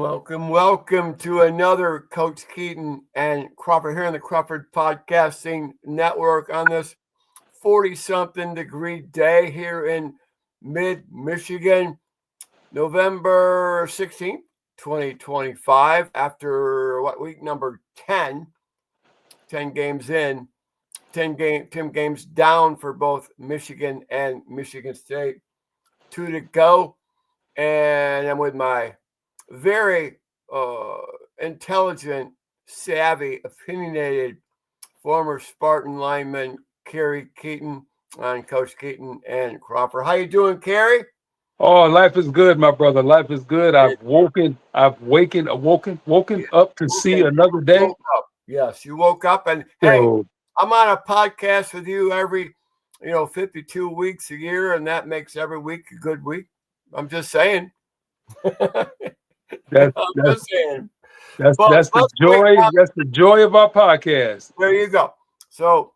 Welcome to another Coach Keyton and Crawford here on the Crawford Podcasting Network on this 40-something degree day here in mid-Michigan, November 16th, 2025, after week number 10 games in, 10 games down for both Michigan and Michigan State, 2 to go, and I'm with my very intelligent, savvy, opinionated former Spartan lineman Kerry Keyton on Coach Keyton and Crawford. How you doing, Kerry? Oh, life is good, my brother. Life is good. I've woken up to see another day. Woke up. Yes, you woke up, and hey, So I'm on a podcast with you every 52 weeks a year, and that makes every week a good week. I'm just saying. that's I'm that's just saying. that's But that's the let's break joy. down. That's the joy of our podcast. There you go. So,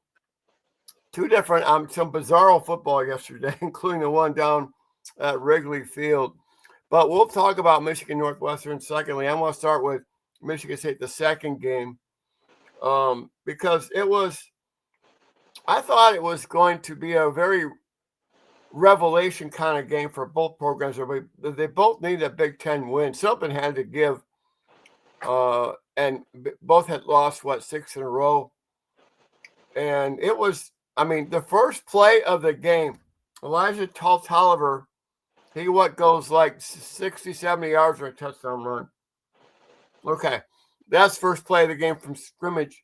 two different, some bizarro football yesterday, including the one down at Wrigley Field. But we'll talk about Michigan Northwestern. Secondly, I want to start with Michigan State, the second game, because I thought it was going to be a very revelation kind of game for both programs. They both needed a Big Ten win. Something had to give, and both had lost, 6 in a row. And it was, the first play of the game, Elijah Tolliver, he goes like 60, 70 yards for a touchdown run. Okay, that's first play of the game from scrimmage.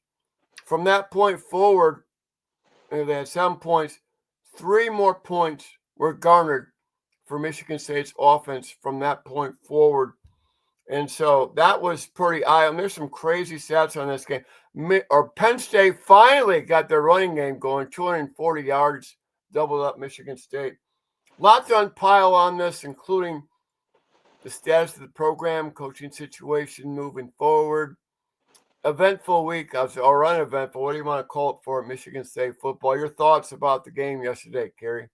From that point forward, they had 7 points. 3 more points were garnered for Michigan State's offense from that point forward. And so that was pretty there's some crazy stats on this game. Penn State finally got their running game going, 240 yards, doubled up Michigan State. Lots to unpile on this, including the status of the program, coaching situation moving forward. Eventful week, or uneventful, what do you want to call it for Michigan State football? Your thoughts about the game yesterday, Kerry?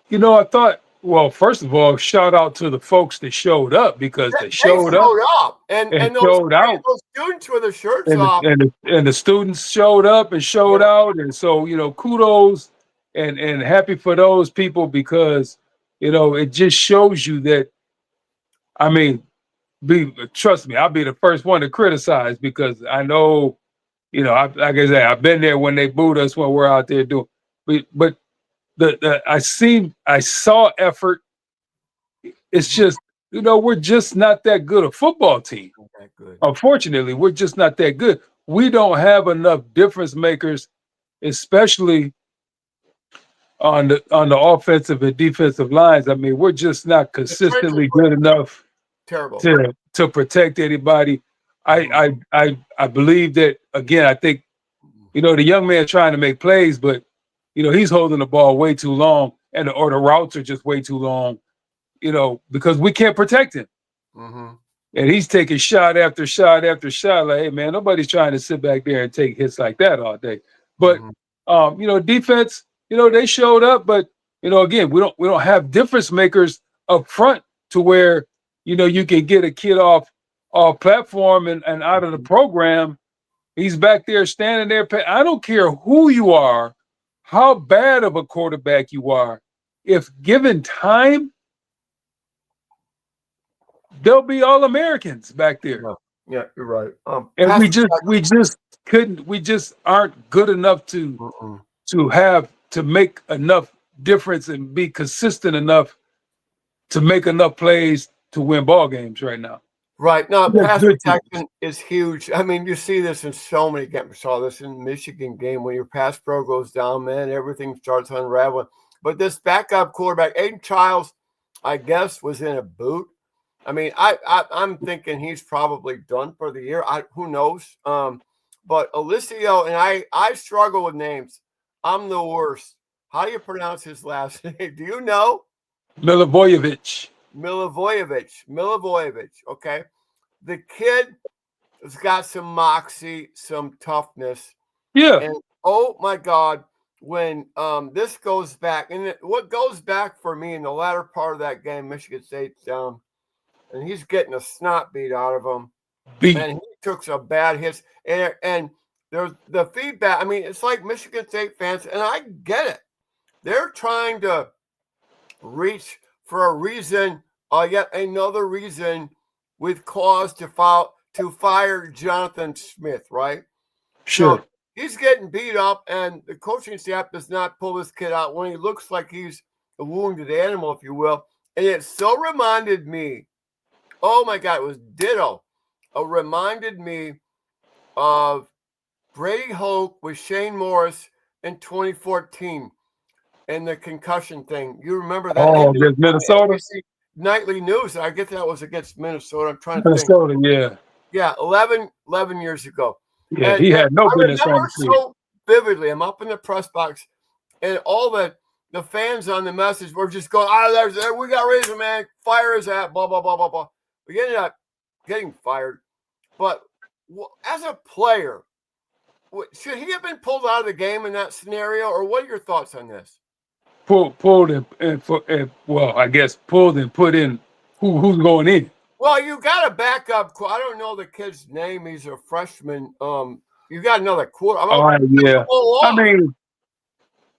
I thought. Well, first of all, shout out to the folks that showed up because they showed up, and those showed out. those students with their shirts And off. the students showed up and showed out, and so kudos and happy for those people because it just shows you that. Trust me, I'll be the first one to criticize because I know, like I said, I've been there when they booed us when we're out there doing. But I saw effort. It's just we're just not that good a football team. That good. Unfortunately, we're just not that good. We don't have enough difference makers, especially on the offensive and defensive lines. We're just not consistently good enough. Terrible to protect anybody. I believe that again. I think the young man trying to make plays, but he's holding the ball way too long, or the routes are just way too long. Because we can't protect him. Mm-hmm. And he's taking shot after shot after shot. Like, hey man, nobody's trying to sit back there and take hits like that all day. But defense, they showed up, but again, we don't have difference makers up front to where you can get a kid off platform and out of the program. He's back there standing there. I don't care who you are, how bad of a quarterback you are. If given time, they'll be all Americans back there. Yeah, you're right. And we just aren't good enough to make enough difference and be consistent enough to make enough plays to win ball games right now. Right. Now, pass protection is huge. You see this in so many games. We saw this in the Michigan game. When your pass pro goes down, man, everything starts unraveling. But this backup quarterback, Aiden Childs, I guess, was in a boot. I'm thinking he's probably done for the year. Who knows? But Alicio, and I struggle with names. I'm the worst. How do you pronounce his last name? Do you know? Milivojevic. Okay. The kid has got some moxie, some toughness. Yeah. And oh my God, when this goes back, and what goes back for me in the latter part of that game, Michigan State's down and he's getting a snot beat out of him. Beat. And he took some bad hits. And there's the feedback. I mean, it's like Michigan State fans, and I get it. They're trying to reach for a reason, yet another reason with cause to fire Jonathan Smith, right? Sure. So he's getting beat up, and the coaching staff does not pull this kid out when he looks like he's a wounded animal, if you will. And it so reminded me, oh my God, it was ditto. It reminded me of Brady Hoke with Shane Morris in 2014 and the concussion thing. You remember that? Oh, against Minnesota? Nightly news. I get that was against Minnesota. I'm trying to Minnesota, think. yeah. Yeah, 11 years ago. Yeah, And he had no business on the remember field. so vividly. I'm up in the press box, and all the fans on the message were just going, we got reason, man. Fire his ass, blah, blah, blah, blah, blah. We ended up getting fired. But as a player, should he have been pulled out of the game in that scenario, or what are your thoughts on this? Pulled and well, I guess pulled and put in who's going in. Well, you got a backup. I don't know the kid's name. He's a freshman. You got another quarter. Yeah.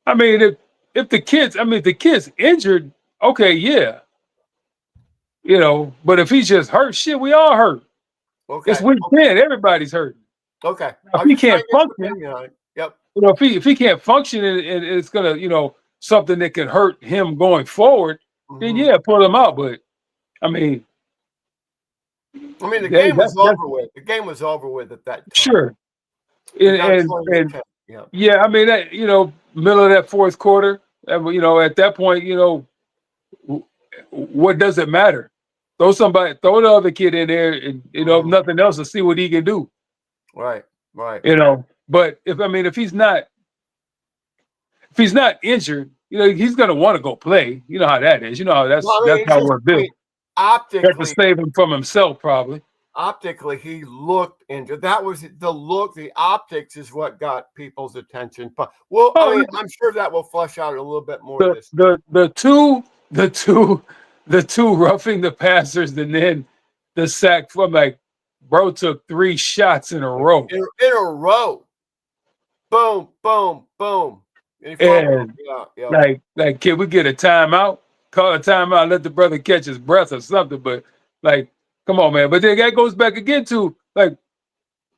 I mean, if the kid's injured, okay, yeah. You know, but if he's just hurt, shit, we all hurt. Okay. It's week 10. Everybody's hurt. Okay. Now, if he can't function, yep. You know, if he can't function and it's gonna, you know, something that can hurt him going forward, then yeah, pull him out. But I mean, the game was over with. The game was over with at that time. Sure. And yeah, I mean that, you know, middle of that fourth quarter, you know, at that point, you know, what does it matter? Throw the other kid in there, and you know, if nothing else, to see what he can do. Right. You know, but if he's not injured, you know, he's gonna want to go play. You know how that is. You know how that's how we're built. Optically, have to save him from himself, probably. Optically, he looked injured. That was the look. The optics is what got people's attention. But I'm sure that will flush out a little bit more. The two roughing the passers, and then the sack from, like, bro took 3 shots in a row. In a row. Boom, boom, boom. And like, can we get a timeout? Call a timeout, let the brother catch his breath or something. But like, come on, man. But then that goes back again to, like,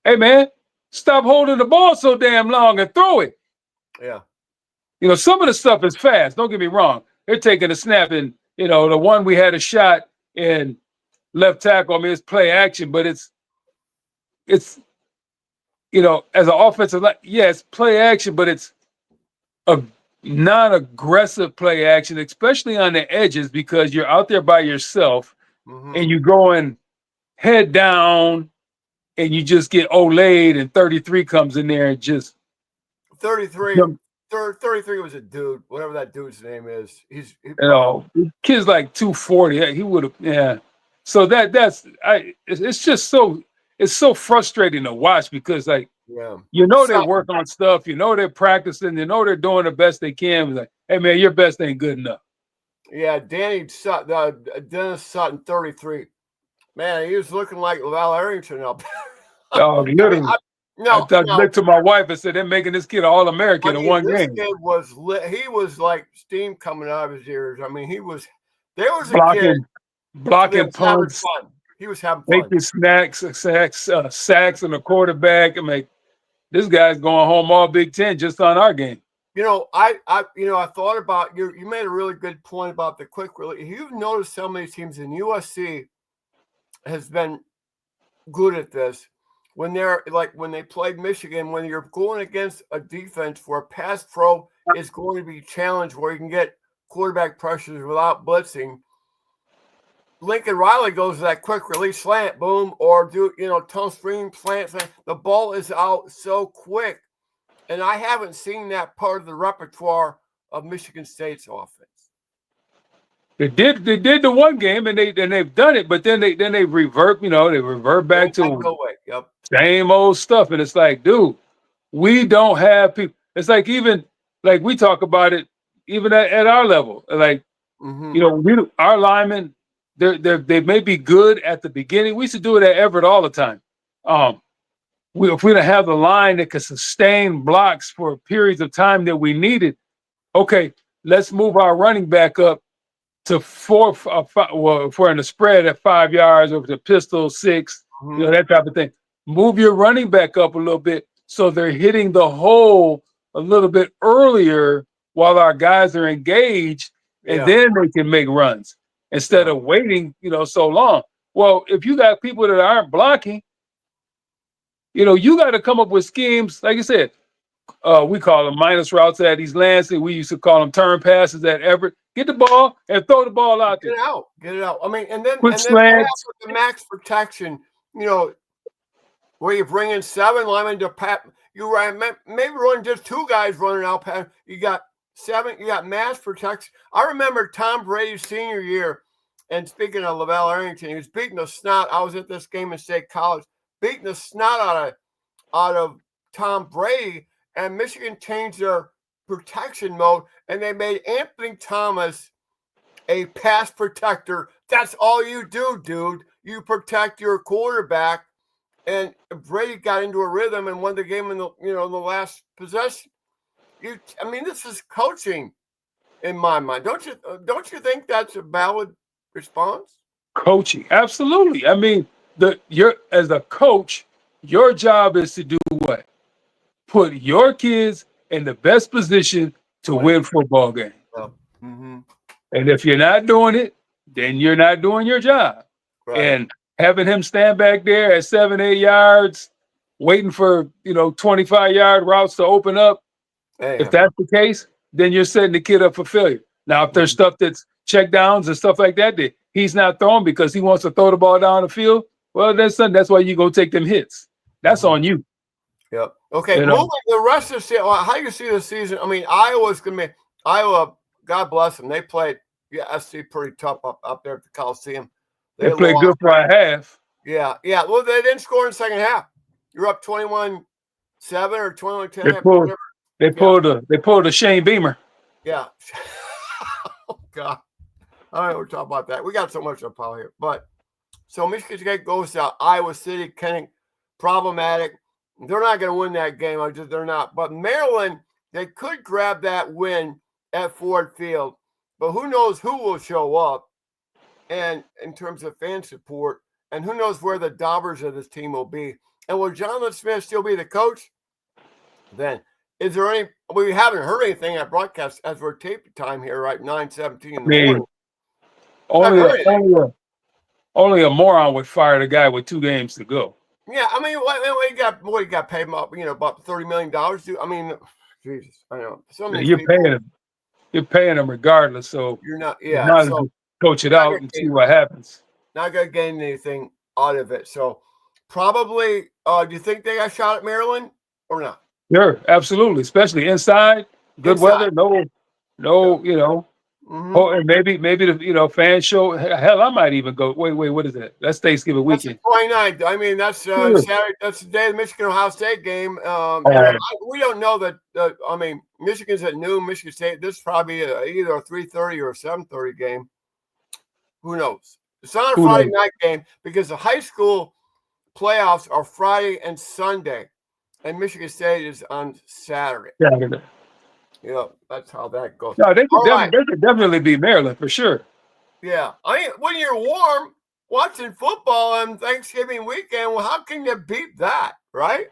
hey man, stop holding the ball so damn long and throw it. Yeah. You know, some of the stuff is fast. Don't get me wrong. They're taking a snap, and you know, the one we had a shot in left tackle. I mean, it's play action, but it's you know, as an offensive line, yeah, it's play action, but it's a non-aggressive play action, especially on the edges, because you're out there by yourself and you're going head down, and you just get olayed, and 33 comes in there and just 33 was a dude, whatever that dude's name is. Kid's like 240. He would have, yeah. So it's just so frustrating to watch, because, like, you know, they work on stuff, you know, they're practicing, you know, they're doing the best they can. Like, hey man, your best ain't good enough. Yeah, Dennis Sutton, 33. Man, he was looking like Val Arrington up there. Oh, literally. I looked to my wife and said, they're making this kid All-American in one game. This kid was lit. He was like steam coming out of his ears. I mean, there was blocking, a kid blocking punts. He was having fun. Making sacks on the quarterback. I mean, this guy's going home all Big Ten just on our game. You know, I thought about you made a really good point about the quick release. You've noticed so many teams, in USC has been good at this. When they played Michigan, when you're going against a defense where pass pro is going to be challenged, where you can get quarterback pressures without blitzing, Lincoln Riley goes to that quick release slant, boom, or tunnel screen slant. The ball is out so quick. And I haven't seen that part of the repertoire of Michigan State's offense. They did the one game, and they've done it, but then they revert back to same old stuff. And it's like, dude, we don't have people. It's like, even like we talk about it even at our level. Like, you know, our linemen, they may be good at the beginning. We used to do it at Everett all the time. If we don't have the line that could sustain blocks for periods of time that we needed, okay, let's move our running back up to 4, 5, well, if we're in the spread at 5 yards over the pistol 6, that type of thing. Move your running back up a little bit so they're hitting the hole a little bit earlier while our guys are engaged, and then they can make runs instead of waiting, so long. Well, if you got people that aren't blocking, you got to come up with schemes. Like I said, we call them minus routes at East Lansing. We used to call them turn passes at Everett. Get the ball and throw the ball out there. Get it out. I mean, and then slants. The max protection, where you bring in 7 linemen to pat. You maybe run just 2 guys running out past. You got 7. You got mass protection. I remember Tom Brady's senior year, and speaking of Lavelle Arrington, he was beating the snot. I was at this game in State College, beating the snot out of Tom Brady, and Michigan changed their protection mode, and they made Anthony Thomas a pass protector. That's all you do, dude. You protect your quarterback, and Brady got into a rhythm and won the game in the last possession. This is coaching in my mind. Don't you think that's a valid response? Coaching, absolutely. I mean, as a coach, your job is to do what? Put your kids in the best position to win football games. And if you're not doing it, then you're not doing your job. Right. And having him stand back there at 7, 8 yards, waiting for 25-yard routes to open up. If that's the case, then you're setting the kid up for failure. Now, if there's stuff that's check downs and stuff like that he's not throwing because he wants to throw the ball down the field, well, that's why you go take them hits. That's on you. Yep. Okay. Moving the rest of the season, how do you see the season? I mean, Iowa, God bless them. They played SC pretty tough up there at the Coliseum. They played good for a half. Yeah. Well, they didn't score in the second half. You're up 21-7 or 21-10. They pulled a Shane Beamer. Yeah. Oh God. I don't know what we're talking about that. We got so much up out here. But so Michigan State goes to Iowa City, Kenny, problematic. They're not going to win that game. They're not. But Maryland, they could grab that win at Ford Field. But who knows who will show up and in terms of fan support, and who knows where the daubers of this team will be. And will Jonathan Smith still be the coach? Then is there any? We haven't heard anything at broadcast as we're tape time here, right? 9:17 in the morning. Only a moron would fire the guy with 2 games to go. Yeah, I mean, what you got paid him up, about $30 million. I mean, Jesus, I know. You're paying him regardless. So you're not. Yeah. Not so coach it out and see what happens. Not gonna gain anything out of it. So probably. Do you think they got shot at Maryland or not? Sure, absolutely. Especially inside, good weather. No. Oh, and maybe the fan show. Hell, I might even go. Wait, what is that? That's Thanksgiving weekend. That's the 29th. I mean, that's Saturday. That's the day of the Michigan-Ohio State game. We don't know that. I mean, Michigan's at noon. Michigan State. This is probably either a 3:30 or a 7:30 game. Who knows? It's not a Friday night game because the high school playoffs are Friday and Sunday, and Michigan State is on Saturday. That's how that goes. No, they could definitely be Maryland for sure. Yeah. I mean, when you're warm watching football on Thanksgiving weekend, well, how can you beat that, right?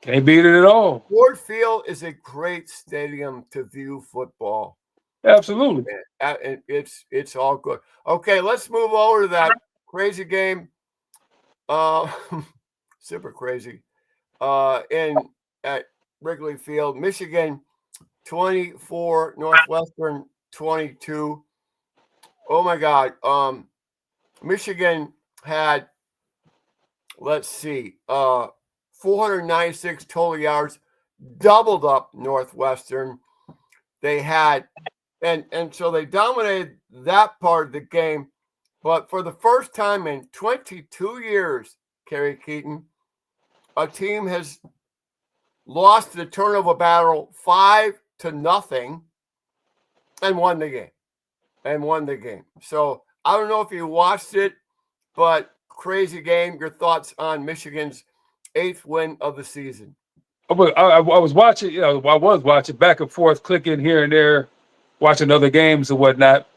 Can't beat it at all. Ford Field is a great stadium to view football. Absolutely. It's all good. Okay, let's move over to that crazy game. Super crazy. At Wrigley Field, Michigan 24, Northwestern 22. Oh my God. Michigan had, 496 total yards, doubled up Northwestern. They had, and so they dominated that part of the game. But for the first time in 22 years, Kerry Keyton, a team has lost the turnover battle 5-0 and won the game. So I don't know if you watched it, but crazy game. Your thoughts on Michigan's 8th win of the season? I was watching, I was watching back and forth, clicking here and there, watching other games and whatnot.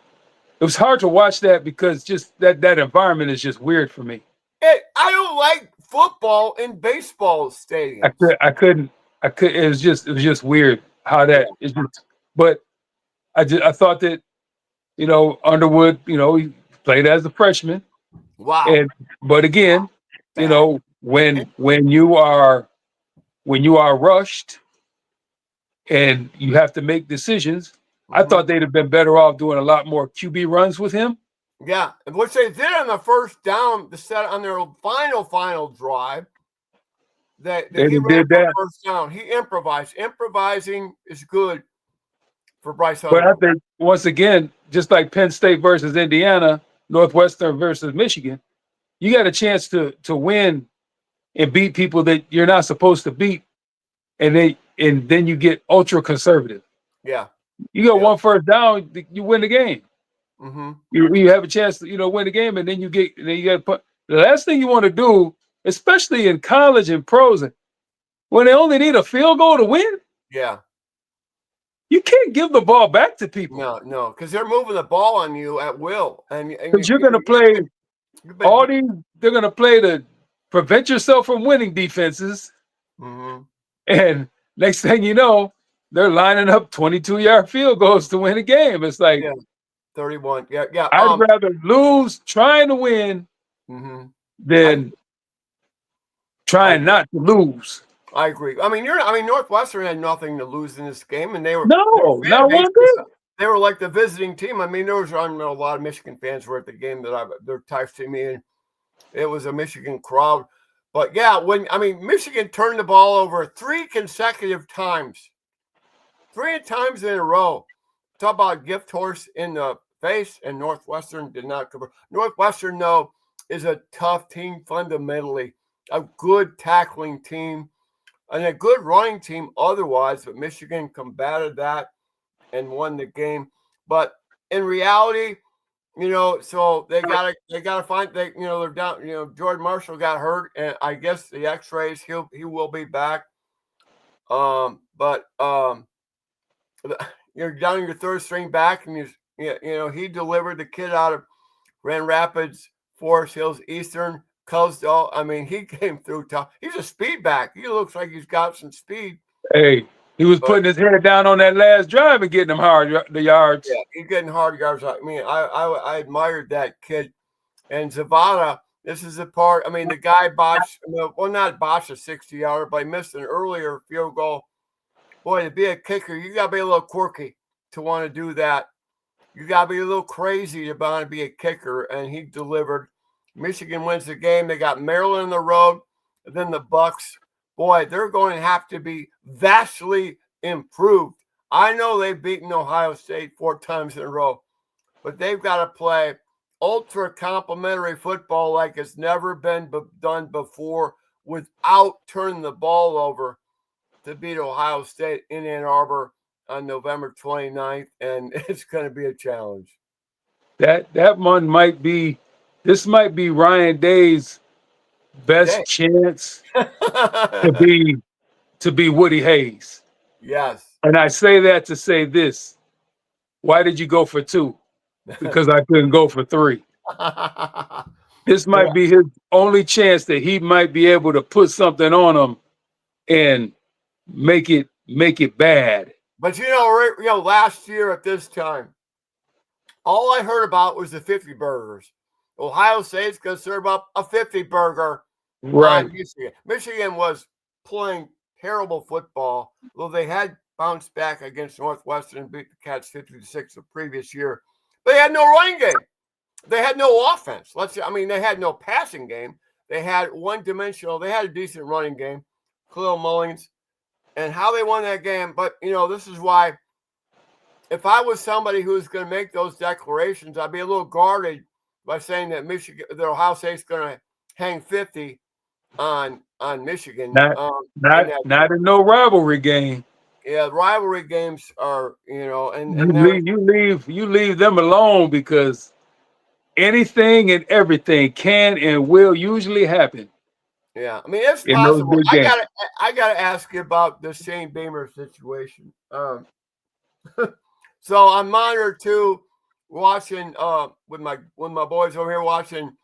It was hard to watch that because just that environment is just weird for me. I don't like football in baseball stadiums. I couldn't. It was just weird how that is. But I thought that Underwood, he played as a freshman. Wow. But again, when you are rushed and you have to make decisions, I thought they'd have been better off doing a lot more QB runs with him. Yeah, which they did on the first down to set on their final drive. He did that first down. He improvised. Improvising is good for Bryce Hunter. But I think once again, just like Penn State versus Indiana, Northwestern versus Michigan, you got a chance to win and beat people that you're not supposed to beat, and then you get ultra conservative. Yeah, you got one first down, you win the game. Mm-hmm. You have a chance to win the game, and then you got to put the last thing you want to do, especially in college and pros, when they only need a field goal to win. Yeah, you can't give the ball back to people. No, because they're moving the ball on you at will, and you're going to play all these. They're going to play to prevent yourself from winning defenses, and next thing you know, they're lining up 22-yard field goals to win a game. It's like 31. Yeah. I'd rather lose trying to win than trying not to lose. I agree. I mean, Northwestern had nothing to lose in this game, and they were not one bit. They were like the visiting team. I mean, a lot of Michigan fans were at the game they're texting me, and it was a Michigan crowd. But yeah, Michigan turned the ball over 3 consecutive times, 3 times in a row. Talk about gift horse in the face, and Northwestern did not cover. Northwestern, though, is a tough team fundamentally, a good tackling team, and a good running team otherwise. But Michigan combated that and won the game. But in reality, so they gotta find they're down. Jordan Marshall got hurt, and I guess the X-rays he will be back. But you're down your third string back, and he delivered the kid out of Grand Rapids, Forest Hills Eastern, Coastal. I mean, he came through tough. He's a speed back. He looks like he's got some speed. Hey, he was putting his head down on that last drive and getting them the yards. Yeah, he's getting hard yards. I mean, I admired that kid. And Zavada, this is the part. I mean, the guy botched. Not botched a 60-yarder, but he missed an earlier field goal. Boy, to be a kicker, you got to be a little quirky to want to do that. You got to be a little crazy to want to be a kicker, and he delivered. Michigan wins the game. They got Maryland on the road, and then the Bucks. Boy, they're going to have to be vastly improved. I know they've beaten Ohio State 4 times in a row, but they've got to play ultra complimentary football like it's never been done before without turning the ball over to beat Ohio State in Ann Arbor on November 29th, and it's going to be a challenge. That one might be Ryan Day's best chance to be Woody Hayes. Yes. And I say that to say this. Why did you go for 2? Because I couldn't go for 3. This might be his only chance that he might be able to put something on him and make it bad. But last year at this time, all I heard about was the 50 burgers. Ohio State's going to serve up a 50 burger. Right. Michigan was playing terrible football, though they had bounced back against Northwestern and beat the Cats 50-6 the previous year. They had no running game. They had no offense. They had no passing game. They had one-dimensional. They had a decent running game. Khalil Mullins. And how they won that game. But, this is why if I was somebody who's going to make those declarations, I'd be a little guarded by saying that Ohio State's going to hang 50 on Michigan. Not in no rivalry game. Yeah, rivalry games are, and you leave them alone because anything and everything can and will usually happen. Yeah, I mean it's in those possible. big games. I gotta ask you about the Shane Beamer situation. So I'm monitored too, watching with my boys over here watching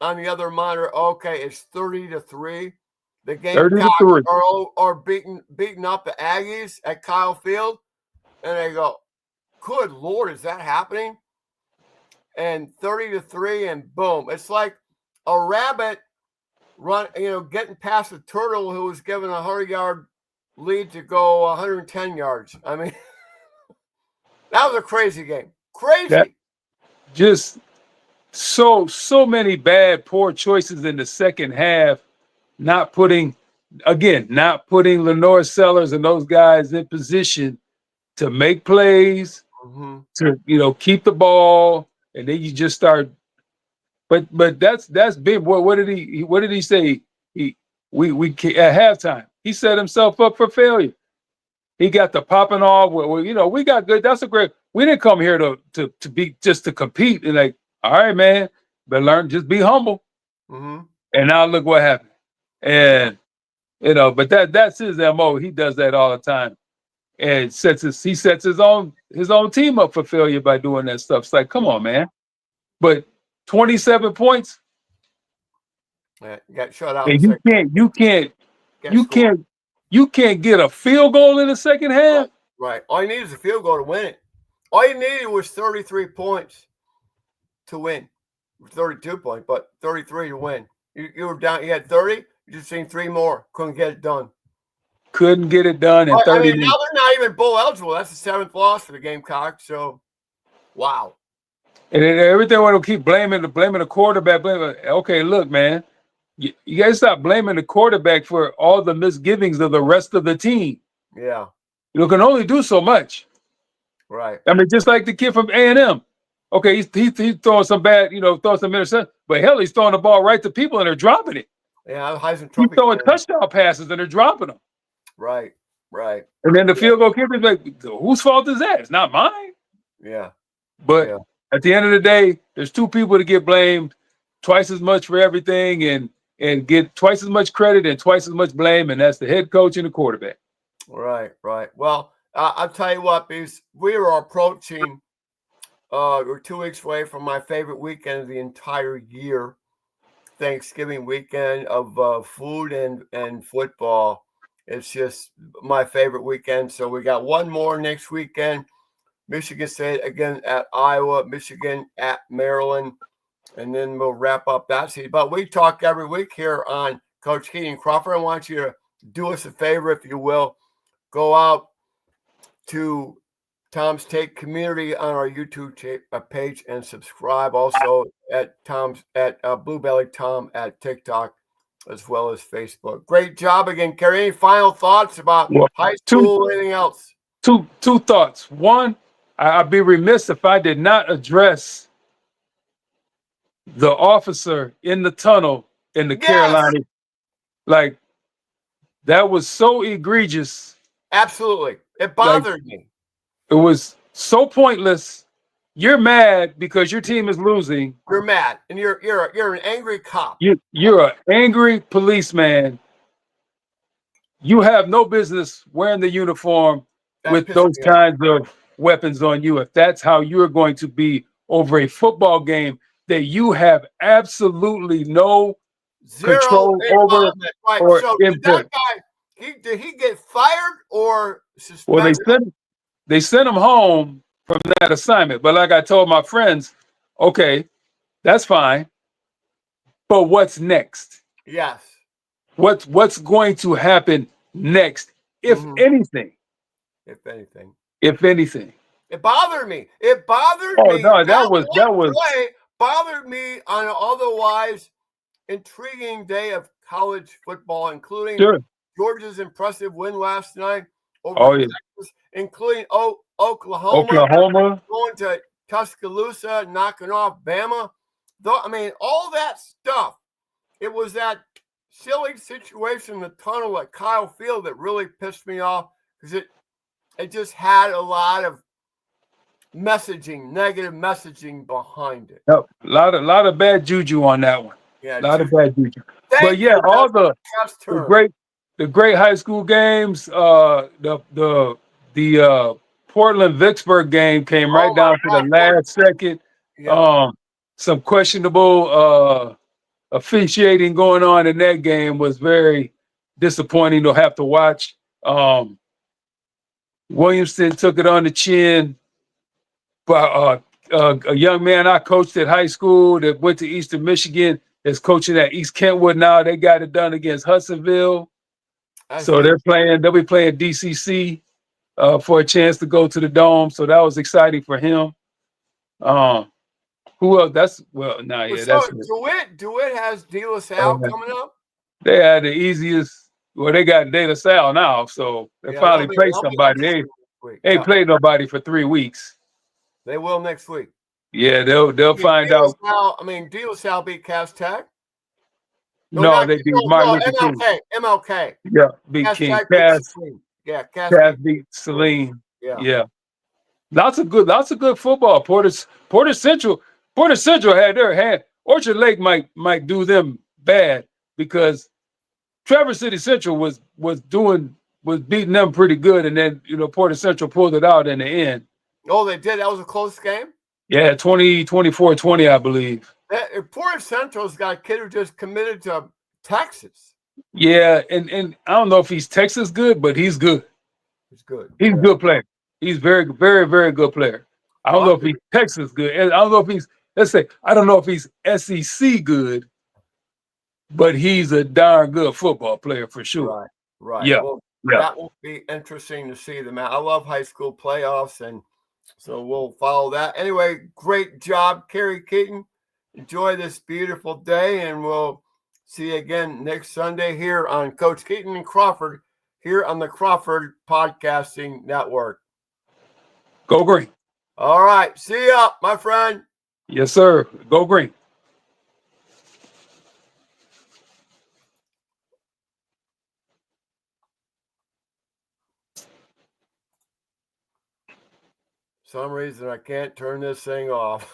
on the other monitor. Okay, it's 30-3. The 30 to Gamecocks 3. are beating up the Aggies at Kyle Field, and they go, "Good Lord, is that happening?" And 30-3, and boom, it's like a rabbit getting past a turtle who was given a 100-yard lead to go 110 yards. I mean, that was a crazy game. That Crazy. just so many bad, poor choices in the second half. Not putting Lenore Sellers and those guys in position to make plays, to keep the ball, and then you just start. But that's big. What did he say? We at halftime he set himself up for failure. He got the popping off. We got good. That's a great. We didn't come here to be just to compete. And like, all right, man, but learn, just be humble. Mm-hmm. And now look what happened. And but that's his MO. He does that all the time, and he sets his own team up for failure by doing that stuff. It's like, come on, man. But 27 points. Yeah, got shut out. And Scored. you can't get a field goal in the second half. Right. All you need is a field goal to win it. All you needed was 33 points to win. 32 points, but 33 to win. You were down. You had 30. You just seen 3 more. Couldn't get it done. Couldn't get it done in 30 I mean, minutes. now they're not even bowl eligible. That's the 7th loss for the Gamecocks. So, wow. And then everything want to keep blaming the quarterback. Okay, look, man, you guys stop blaming the quarterback for all the misgivings of the rest of the team. Yeah. You can only do so much. Right. I mean, just like the kid from A&M. Okay, he's throwing some bad, throwing some interceptions, but hell, he's throwing the ball right to people and they're dropping it. Yeah, Heisman He's Trophy. throwing touchdown passes and they're dropping them. Right. And then the field goal kicker's like, whose fault is that? It's not mine. Yeah. But at the end of the day, there's 2 people to get blamed, twice as much for everything, and get twice as much credit and twice as much blame, and that's the head coach and the quarterback. Right. Well, I'll tell you what, because we are approaching, we're 2 weeks away from my favorite weekend of the entire year, Thanksgiving weekend of food and football. It's just my favorite weekend. So we got one more next weekend. Michigan State again at Iowa, Michigan at Maryland, and then we'll wrap up that season. But we talk every week here on Coach Keyton Crawford. I want you to do us a favor, if you will. Go out to Tom's Take Community on our YouTube page and subscribe. Also at Blue Belly Tom at TikTok, as well as Facebook. Great job again, Kerry. Any final thoughts about high school or anything else? Two thoughts. One, I'd be remiss if I did not address the officer in the tunnel in the Carolina. Like, that was so egregious. Absolutely. It bothered me. It was so pointless. You're mad because your team is losing. You're mad, and you're an angry cop. You're an angry policeman. You have no business wearing the uniform with those kinds of weapons on you. If that's how you're going to be over a football game that you have absolutely no control over or input. That guy, did he get fired or suspended? Well, they sent him home from that assignment. But like I told my friends, okay, that's fine. But what's next? Yes. What's going to happen next, if anything? If anything. It bothered me. It bothered me. Oh, no, that was bothered me on an otherwise intriguing day of college football, including Georgia's impressive win last night over Texas, including Oklahoma going to Tuscaloosa, knocking off Bama. I mean, all that stuff. It was that silly situation in the tunnel at Kyle Field that really pissed me off, because it just had a lot of messaging, negative messaging behind it. Yep. A lot of bad juju on that one. Yeah, A lot of bad juju. But thank yeah, you. all the Term. great high school games. The Portland Vicksburg game came right down to the last second. Yeah. Some questionable officiating going on in that game was very disappointing to have to watch. Williamson took it on the chin. But a young man I coached at high school that went to Eastern Michigan is coaching at East Kentwood now. They got it done against Hudsonville. So they'll be playing DCC for a chance to go to the Dome. So that was exciting for him. Who else? That's DeWitt has De La Salle coming up. They had the easiest. Well, they got De La Salle now, so they finally played somebody. They ain't played nobody for 3 weeks. They will next week. Yeah, they'll find out. De La Salle beat Cass Tech. No, they beat Martin Luther King. MLK. Yeah, beat King. Cass beat Saline. Yeah. Lots of good football. Porter Central had their hand. Orchard Lake might do them bad because Traverse City Central was beating them pretty good, and then Porter Central pulled it out in the end. Oh, they did. That was a close game. Yeah, 24-20, I believe. Porter Central's got a kid who just committed to Texas. Yeah, and I don't know if he's Texas good, but he's good. He's good. He's a good player. He's very, very, very good player. I don't know if he's Texas good. I don't know if he's I don't know if he's SEC good, but he's a darn good football player for sure. Right. Yeah. Well, that will be interesting to see them. I love high school playoffs, and so we'll follow that. Anyway, great job, Kerry Keyton. Enjoy this beautiful day, and we'll see you again next Sunday here on Coach Keyton and Crawford here on the Crawford Podcasting Network. Go Green. All right. See ya, my friend. Yes, sir. Go Green. For some reason I can't turn this thing off.